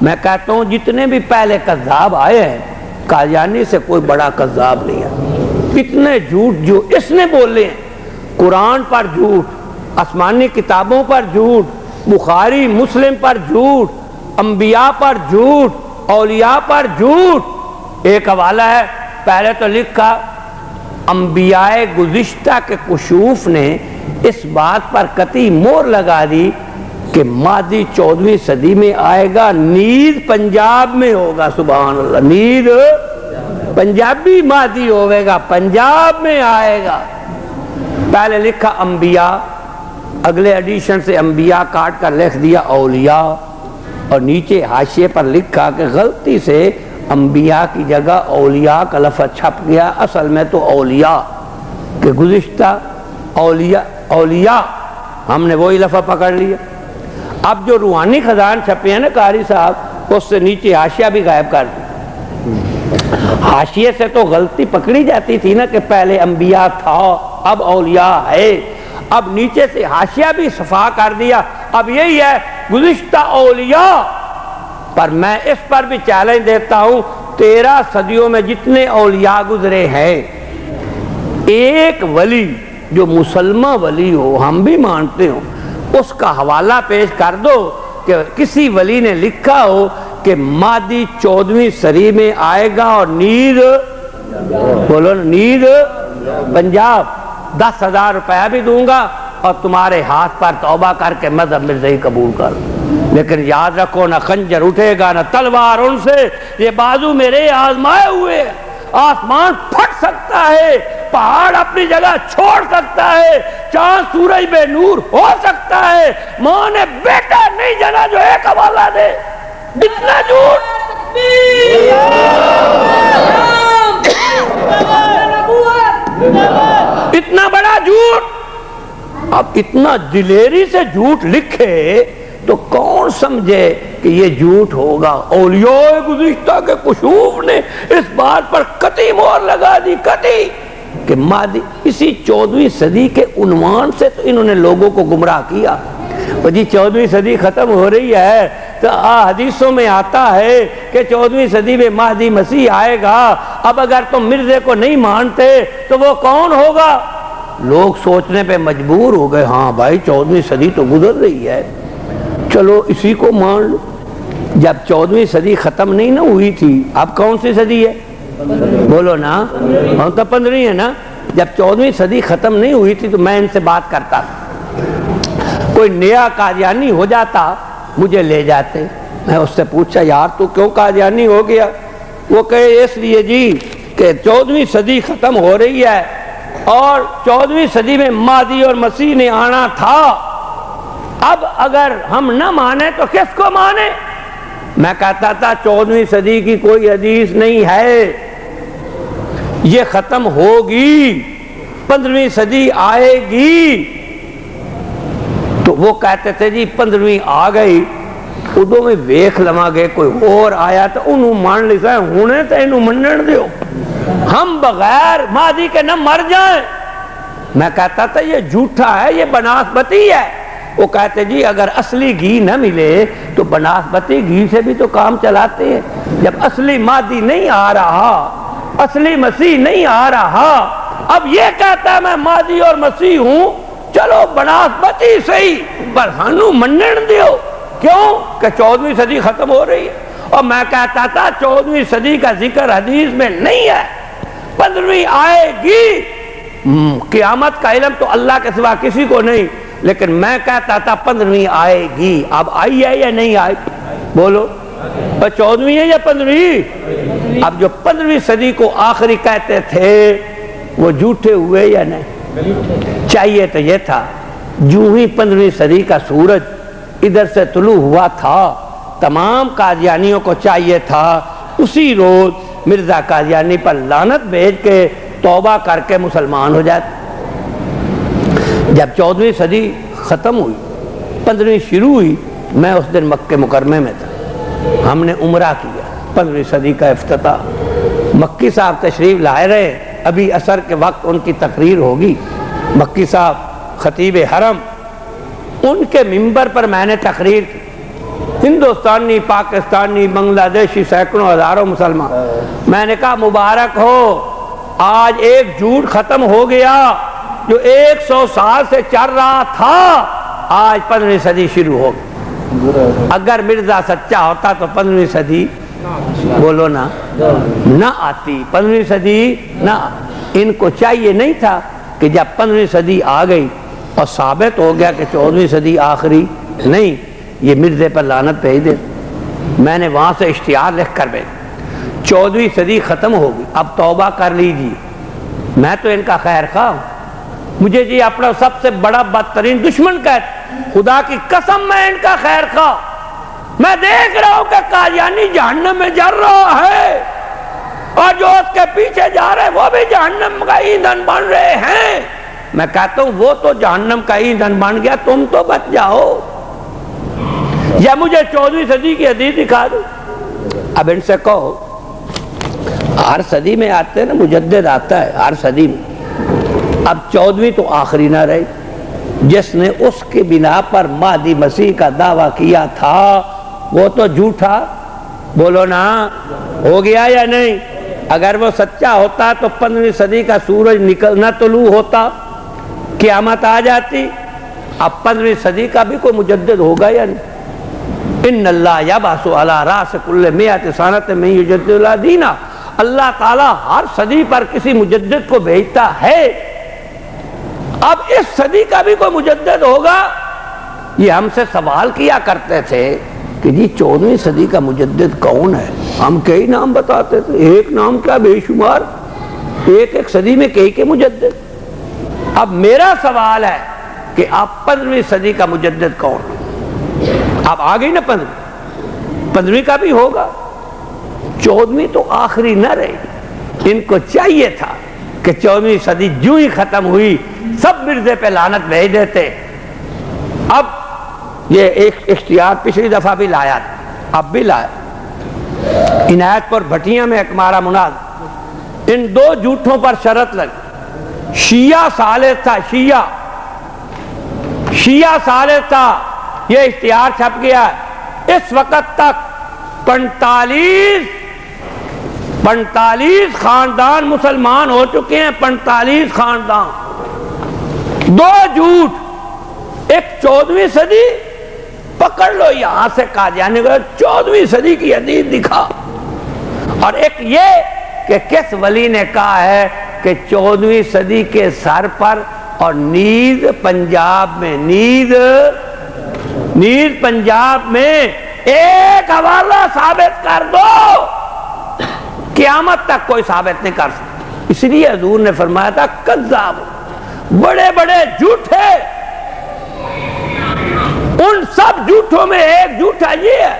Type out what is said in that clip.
میں کہتا ہوں جتنے بھی پہلے کذاب آئے ہیں قادیانی سے کوئی بڑا کذاب نہیں ہے. اتنے جھوٹ جو اس نے بولے ہیں، قرآن پر جھوٹ، آسمانی کتابوں پر جھوٹ، بخاری مسلم پر جھوٹ، انبیاء پر جھوٹ، اولیاء پر جھوٹ. ایک حوالہ ہے، پہلے تو لکھا انبیاء گزشتہ کے کشوف نے اس بات پر قطعی مہر لگا دی کہ مہدی 14ویں صدی میں آئے گا، نیز پنجاب میں ہوگا. سبحان اللہ، نیز پنجابی مہدی ہوئے گا، پنجاب میں آئے گا. پہلے لکھا انبیاء، اگلے ایڈیشن سے انبیاء کاٹ کر لکھ دیا اولیاء، اور نیچے حاشیے پر لکھا کہ غلطی سے انبیاء کی جگہ اولیاء کا لفظ چھپ گیا، اصل میں تو اولیاء کہ گزشتہ اولیاء ہم نے وہی لفظ پکڑ لیا. اب جو روحانی خزان چھپے ہیں نا قاری صاحب، اس سے نیچے حاشیہ بھی غائب کر دیا. حاشیے سے تو غلطی پکڑی جاتی تھی نا کہ پہلے انبیاء تھا اب اولیاء ہے، اب نیچے سے حاشیہ بھی صفا کر دیا، اب یہی ہے گزشتہ اولیاء. پر میں اس پر بھی چیلنج دیتا ہوں، 13 صدیوں میں جتنے اولیاء گزرے ہیں، ایک ولی جو مسلمہ ولی ہو، ہم بھی مانتے ہوں، اس کا حوالہ پیش کر دو کہ کسی ولی نے لکھا ہو کہ مہدی 14ویں صدی میں آئے گا اور نیز، بولو نیز پنجاب. 10,000 روپیہ بھی دوں گا اور تمہارے ہاتھ پر توبہ کر کے مذہب مرزائی قبول کر. لیکن یاد رکھو، نہ خنجر اٹھے گا نہ تلوار ان سے، یہ بازو میرے آزمائے ہوئے. آسمان پھٹ سکتا ہے، پہاڑ اپنی جگہ چھوڑ سکتا ہے، چاند سورج بے نور ہو سکتا ہے، ماں نے بیٹا نہیں جنا جو ایک حوالہ دے. اتنا جھوٹ، اتنا بڑا جھوٹ. اب اتنا دلیری سے جھوٹ لکھے تو کون سمجھے کہ یہ جھوٹ ہوگا. اولیاء گزشتہ کے کشوف نے اس بات پر قطعی مہر لگا دی، قطعی کہ مہدی. اسی 14ویں صدی کے عنوان سے تو انہوں نے لوگوں کو گمراہ کیا. وہ جی 14ویں صدی ختم ہو رہی ہے تو حدیثوں میں آتا ہے کہ 14ویں صدی میں مہدی مسیح آئے گا. اب اگر تم مرزے کو نہیں مانتے تو وہ کون ہوگا؟ لوگ سوچنے پہ مجبور ہو گئے، ہاں بھائی 14ویں صدی تو گزر رہی ہے، چلو اسی کو مان لو. جب 14ویں صدی ختم نہیں نہ ہوئی تھی، اب کون سی صدی ہے؟ بولو نا، ہم تو 15ویں ہے نا. جب 14ویں صدی ختم نہیں ہوئی تھی تو میں ان سے بات کرتا، کوئی نیا قادیانی ہو جاتا مجھے لے جاتے. میں اس سے پوچھا یار تو کیوں قادیانی ہو گیا؟ وہ کہے اس لیے جی کہ 14ویں صدی ختم ہو رہی ہے اور 14ویں صدی میں مہدی اور مسیح نے آنا تھا، اب اگر ہم نہ مانیں تو کس کو مانیں؟ میں کہتا تھا 14ویں صدی کی کوئی حدیث نہیں ہے، یہ ختم ہوگی، 15ویں صدی آئے گی. تو وہ کہتے تھے جی 15ویں آ گئی، ادو میں ویکھ لما گے کوئی اور آیا تو انہوں مان لیتا ہے، ہونے تو انہوں منن دیو، ہم بغیر مہدی کے نہ مر جائیں. میں کہتا تھا یہ جھوٹا ہے، یہ بناسبتی ہے. وہ کہتے جی اگر اصلی گھی نہ ملے تو بناسبتی گھی سے بھی تو کام چلاتے ہیں. جب اصلی مہدی نہیں آ رہا، اصلی مسیح نہیں آ رہا، اب یہ کہتا ہے میں مہدی اور مسیح ہوں، چلو بناسبتی صحیح پر ہنو منن دیو. کیوں کہ 14ویں صدی ختم ہو رہی ہے. اور میں کہتا تھا 14ویں صدی کا ذکر حدیث میں نہیں ہے، 15ویں آئے گی. قیامت کا علم تو اللہ کے سوا کسی کو نہیں، لیکن میں کہتا تھا 15ویں آئے گی. اب آئی ہے یا نہیں آئی؟ بولو 14ویں ہے یا 15ویں؟ اب جو 15ویں صدی کو آخری کہتے تھے وہ جھوٹے ہوئے یا نہیں؟ چاہیے تو یہ تھا جو ہی 15ویں صدی کا سورج ادھر سے طلوع ہوا تھا، تمام قادیانیوں کو چاہیے تھا اسی روز مرزا قادیانی پر لعنت بھیج کے توبہ کر کے مسلمان ہو جاتے. جب 14ویں صدی ختم ہوئی، 15ویں شروع ہوئی، میں اس دن مکہ مکرمہ میں تھا، ہم نے عمرہ کیا. 15ویں صدی کا افتتاح، مکی صاحب تشریف لائے رہے، ابھی عصر کے وقت ان کی تقریر ہوگی. مکی صاحب خطیب حرم، ان کے منبر پر میں نے تقریر کی. ہندوستانی، پاکستانی، بنگلہ دیشی، سینکڑوں ہزاروں مسلمان. میں نے کہا مبارک ہو، آج ایک جھوٹ ختم ہو گیا جو 100 سال سے چل رہا تھا، آج 15ویں صدی شروع ہو گئی. اگر مرزا سچا ہوتا تو 15ویں صدی بولو نا نہ آتی، 15ویں صدی نہ. ان کو چاہیے نہیں تھا کہ جب 15ویں صدی آ گئی اور ثابت ہو گیا کہ 14ویں صدی آخری نہیں، یہ مرزے پر لعنت بھیج دے. میں نے وہاں سے اشتہار لکھ کر بھیجا 14ویں صدی ختم ہوگی، اب توبہ کر لیجیے. میں تو ان کا خیر خواہ ہوں، مجھے جی اپنا سب سے بڑا بدترین دشمن کہتے، خدا کی قسم میں ان کا خیر خواہ. میں دیکھ رہا ہوں کہ قادیانی جہنم میں جل رہا ہے اور جو اس کے پیچھے جا رہے وہ بھی جہنم کا ایندھن بن رہے ہیں. میں کہتا ہوں وہ تو جہنم کا ایندھن بن گیا، تم تو بچ جاؤ. یا مجھے 14ویں صدی کی حدیث دکھا دو. اب ان سے کہو ہر صدی میں آتے ہیں نا، مجدد آتا ہے ہر صدی میں. اب 14ویں تو آخری نہ رہی. جس نے اس کی بنا پر مہدی مسیح کا دعویٰ کیا تھا وہ تو جھوٹا، بولو نا، ہو گیا یا نہیں؟ اگر وہ سچا ہوتا تو 15ویں صدی کا سورج نکلنا طلوع ہوتا، قیامت آ جاتی. اب 15ویں صدی کا بھی کوئی مجدد ہوگا یا نہیں؟ ان اللہ یبعث علی راس کل مئۃ سنۃ من یجدد دینا. اللہ تعالیٰ ہر صدی پر کسی مجدد کو بھیجتا ہے. اب اس صدی کا بھی کوئی مجدد ہوگا. یہ ہم سے سوال کیا کرتے تھے کہ جی 14ویں صدی کا مجدد کون ہے؟ ہم کئی نام بتاتے تھے، ایک نام کیا بے شمار، ایک صدی میں کئی کے مجدد. اب میرا سوال ہے کہ اب 15ویں صدی کا مجدد کون؟ اب آ گئی نا 15ویں کا بھی ہوگا، 14ویں تو آخری نہ رہی. ان کو چاہیے تھا کہ 14ویں صدی جو ہی ختم ہوئی سب مرزے پہ لعنت بھیج دیتے. اب یہ ایک اشتہار پچھلی دفعہ بھی لایا تھا، اب بھی لایا. عنایت پور بھٹیاں میں ایک مارا مناد، ان دو جھوٹوں پر شرط لگی. شیعہ ثالث تھا، شیعہ ثالث تھا. یہ اشتہار چھپ گیا. اس وقت تک 45 خاندان مسلمان ہو چکے ہیں، 45 خاندان. دو جھوٹ، ایک 14ویں صدی پکڑ لو یہاں سے قادیانی کو 14ویں صدی کی حدیث دکھا، اور ایک یہ کہ کس ولی نے کہا ہے کہ 14ویں صدی کے سر پر اور نیز پنجاب میں، نیز پنجاب میں ایک حوالہ ثابت کر دو. قیامت تک کوئی ثابت نہیں کر سکتا. اس لیے حضور نے فرمایا تھا کذاب، بڑے بڑے جھوٹے. ان سب جھوٹوں میں ایک جھوٹا یہ ہے